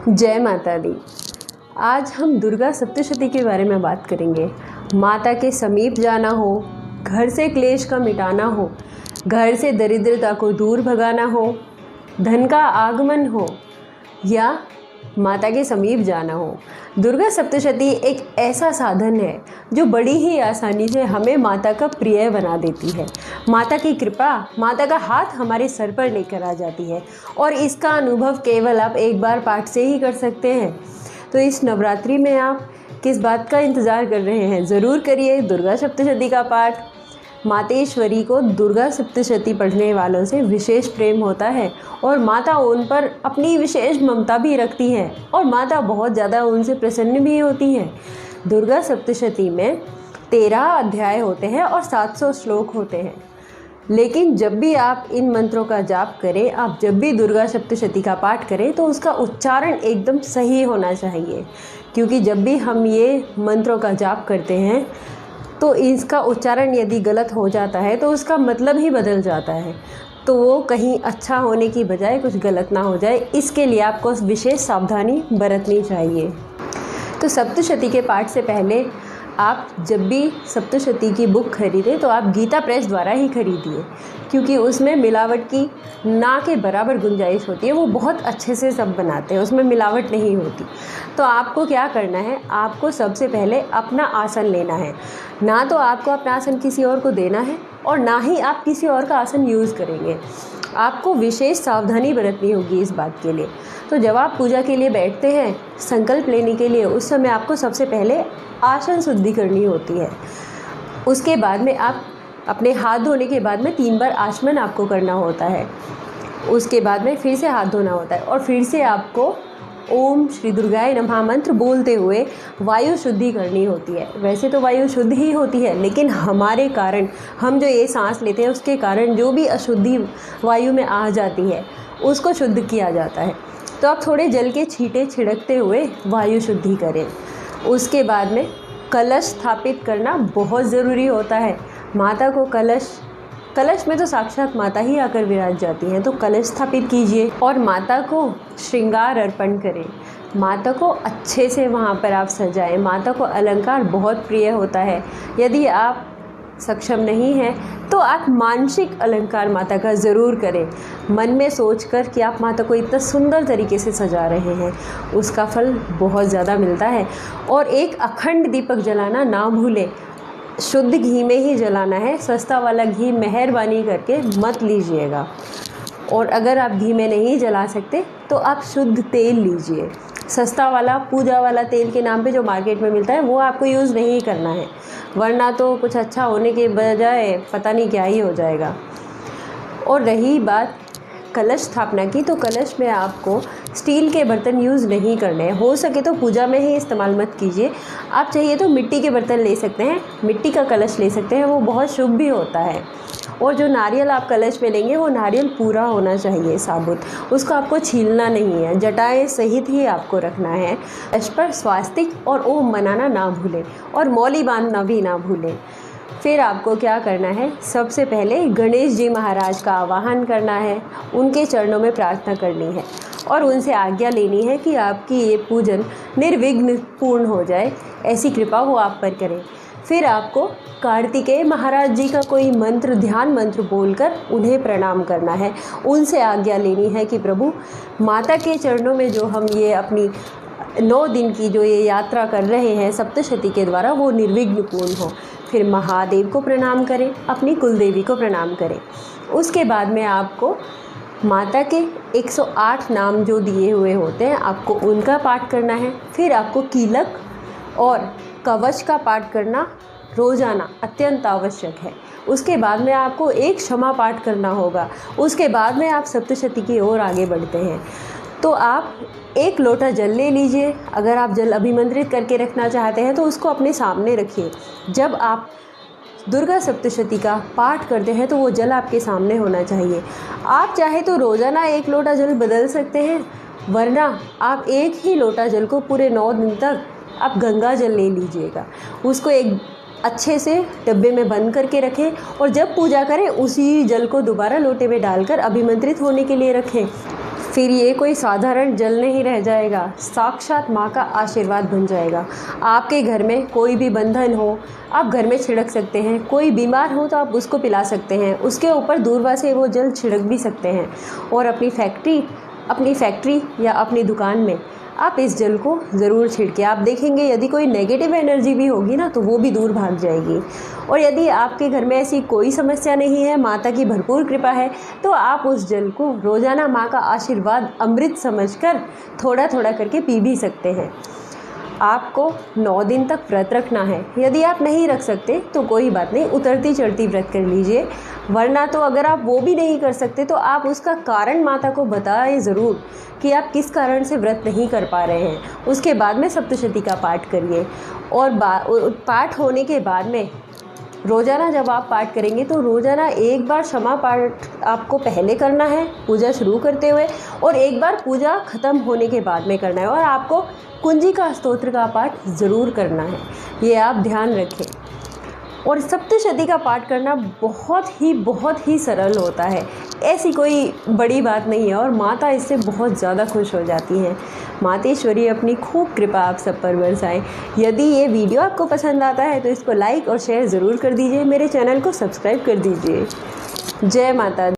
जय माता दी। आज हम दुर्गा सप्तशती के बारे में बात करेंगे। माता के समीप जाना हो, घर से क्लेश का मिटाना हो, घर से दरिद्रता को दूर भगाना हो, धन का आगमन हो या माता के समीप जाना हो, दुर्गा सप्तशती एक ऐसा साधन है जो बड़ी ही आसानी से हमें माता का प्रिय बना देती है। माता की कृपा, माता का हाथ हमारे सर पर लेकर आ जाती है और इसका अनुभव केवल आप एक बार पाठ से ही कर सकते हैं। तो इस नवरात्रि में आप किस बात का इंतज़ार कर रहे हैं? ज़रूर करिए दुर्गा सप्तशती का पाठ। मातेश्वरी को दुर्गा सप्तशती पढ़ने वालों से विशेष प्रेम होता है और माता उन पर अपनी विशेष ममता भी रखती है और माता बहुत ज़्यादा उनसे प्रसन्न भी होती है। दुर्गा सप्तशती में 13 अध्याय होते हैं और 700 श्लोक होते हैं। लेकिन जब भी आप इन मंत्रों का जाप करें, आप जब भी दुर्गा सप्तशती का पाठ करें तो उसका उच्चारण एकदम सही होना चाहिए, क्योंकि जब भी हम ये मंत्रों का जाप करते हैं तो इसका उच्चारण यदि गलत हो जाता है तो उसका मतलब ही बदल जाता है, तो वो कहीं अच्छा होने की बजाय कुछ गलत ना हो जाए, इसके लिए आपको विशेष सावधानी बरतनी चाहिए। तो सप्तशती के पाठ से पहले आप जब भी सप्तशती की बुक खरीदें तो आप गीता प्रेस द्वारा ही खरीदिए, क्योंकि उसमें मिलावट की ना के बराबर गुंजाइश होती है। वो बहुत अच्छे से सब बनाते हैं, उसमें मिलावट नहीं होती। तो आपको क्या करना है, आपको सबसे पहले अपना आसन लेना है। ना तो आपको अपना आसन किसी और को देना है और ना ही आप किसी और का आसन यूज़ करेंगे। आपको विशेष सावधानी बरतनी होगी इस बात के लिए। तो जब आप पूजा के लिए बैठते हैं, संकल्प लेने के लिए, उस समय आपको सबसे पहले आसन शुद्धि करनी होती है। उसके बाद में आप अपने हाथ धोने के बाद में 3 बार आचमन आपको करना होता है। उसके बाद में फिर से हाथ धोना होता है और फिर से आपको ओम श्री दुर्गाय नमः मंत्र बोलते हुए वायु शुद्धि करनी होती है। वैसे तो वायु शुद्ध ही होती है, लेकिन हमारे कारण, हम जो ये सांस लेते हैं उसके कारण जो भी अशुद्धि वायु में आ जाती है उसको शुद्ध किया जाता है। तो आप थोड़े जल के छींटे छिड़कते हुए वायु शुद्धि करें। उसके बाद में कलश स्थापित करना बहुत ज़रूरी होता है। माता को कलश में तो साक्षात माता ही आकर विराज जाती हैं, तो कलश स्थापित कीजिए और माता को श्रृंगार अर्पण करें। माता को अच्छे से वहाँ पर आप सजाएं। माता को अलंकार बहुत प्रिय होता है। यदि आप सक्षम नहीं हैं तो आप मानसिक अलंकार माता का ज़रूर करें। मन में सोचकर कि आप माता को इतना सुंदर तरीके से सजा रहे हैं, उसका फल बहुत ज़्यादा मिलता है। और एक अखंड दीपक जलाना ना भूलें। शुद्ध घी में ही जलाना है, सस्ता वाला घी मेहरबानी करके मत लीजिएगा। और अगर आप घी में नहीं जला सकते तो आप शुद्ध तेल लीजिए। सस्ता वाला पूजा वाला तेल के नाम पे जो मार्केट में मिलता है वो आपको यूज़ नहीं करना है, वरना तो कुछ अच्छा होने के बजाय पता नहीं क्या ही हो जाएगा। और रही बात कलश स्थापना की, तो कलश में आपको स्टील के बर्तन यूज़ नहीं करने हैं। हो सके तो पूजा में ही इस्तेमाल मत कीजिए। आप चाहिए तो मिट्टी के बर्तन ले सकते हैं, मिट्टी का कलश ले सकते हैं, वो बहुत शुभ भी होता है। और जो नारियल आप कलश में लेंगे वो नारियल पूरा होना चाहिए, साबुत, उसको आपको छीलना नहीं है, जटाएं सहित ही आपको रखना है। इस पर स्वास्तिक और ओम मनाना ना भूलें और मौली बांधना भी ना भूलें। फिर आपको क्या करना है, सबसे पहले गणेश जी महाराज का आवाहन करना है, उनके चरणों में प्रार्थना करनी है और उनसे आज्ञा लेनी है कि आपकी ये पूजन निर्विघ्न पूर्ण हो जाए, ऐसी कृपा वो आप पर करें। फिर आपको कार्तिकेय महाराज जी का कोई मंत्र, ध्यान मंत्र बोलकर उन्हें प्रणाम करना है। उनसे आज्ञा लेनी है कि प्रभु, माता के चरणों में जो हम ये अपनी 9 दिन की जो ये यात्रा कर रहे हैं सप्तशती के द्वारा, वो निर्विघ्न पूर्ण हो। फिर महादेव को प्रणाम करें, अपनी कुलदेवी को प्रणाम करें। उसके बाद में आपको माता के 108 नाम जो दिए हुए होते हैं, आपको उनका पाठ करना है। फिर आपको कीलक और कवच का पाठ करना रोज़ाना अत्यंत आवश्यक है। उसके बाद में आपको एक क्षमा पाठ करना होगा। उसके बाद में आप सप्तशती की ओर आगे बढ़ते हैं। तो आप 1 लोटा जल ले लीजिए। अगर आप जल अभिमंत्रित करके रखना चाहते हैं तो उसको अपने सामने रखिए। जब आप दुर्गा सप्तशती का पाठ करते हैं तो वो जल आपके सामने होना चाहिए। आप चाहे तो रोज़ाना 1 लोटा जल बदल सकते हैं, वरना आप एक ही लोटा जल को पूरे 9 दिन तक आप गंगा जल ले लीजिएगा। उसको एक अच्छे से डब्बे में बंद करके रखें और जब पूजा करें उसी जल को दोबारा लोटे में डालकर अभिमंत्रित होने के लिए रखें। फिर ये कोई साधारण जल नहीं रह जाएगा, साक्षात माँ का आशीर्वाद बन जाएगा। आपके घर में कोई भी बंधन हो, आप घर में छिड़क सकते हैं। कोई बीमार हो तो आप उसको पिला सकते हैं, उसके ऊपर दूरवा से वो जल छिड़क भी सकते हैं। और अपनी फैक्ट्री या अपनी दुकान में आप इस जल को ज़रूर छिड़के। आप देखेंगे यदि कोई नेगेटिव एनर्जी भी होगी ना तो वो भी दूर भाग जाएगी। और यदि आपके घर में ऐसी कोई समस्या नहीं है, माता की भरपूर कृपा है, तो आप उस जल को रोज़ाना माँ का आशीर्वाद अमृत समझकर थोड़ा थोड़ा करके पी भी सकते हैं। आपको 9 दिन तक व्रत रखना है। यदि आप नहीं रख सकते तो कोई बात नहीं, उतरती चढ़ती व्रत कर लीजिए। वरना तो अगर आप वो भी नहीं कर सकते तो आप उसका कारण माता को बताएं ज़रूर कि आप किस कारण से व्रत नहीं कर पा रहे हैं। उसके बाद में सप्तशती का पाठ करिए। और पाठ होने के बाद में रोज़ाना जब आप पाठ करेंगे तो रोज़ाना एक बार क्षमा पाठ आपको पहले करना है पूजा शुरू करते हुए, और एक बार पूजा ख़त्म होने के बाद में करना है। और आपको कुंजिका स्तोत्र का पाठ ज़रूर करना है, ये आप ध्यान रखें। और सप्तशती का पाठ करना बहुत ही सरल होता है, ऐसी कोई बड़ी बात नहीं है। और माता इससे बहुत ज़्यादा खुश हो जाती हैं। मातेश्वरी अपनी खूब कृपा आप सब पर बरसाएं। यदि ये वीडियो आपको पसंद आता है तो इसको लाइक और शेयर ज़रूर कर दीजिए। मेरे चैनल को सब्सक्राइब कर दीजिए। जय माता दी।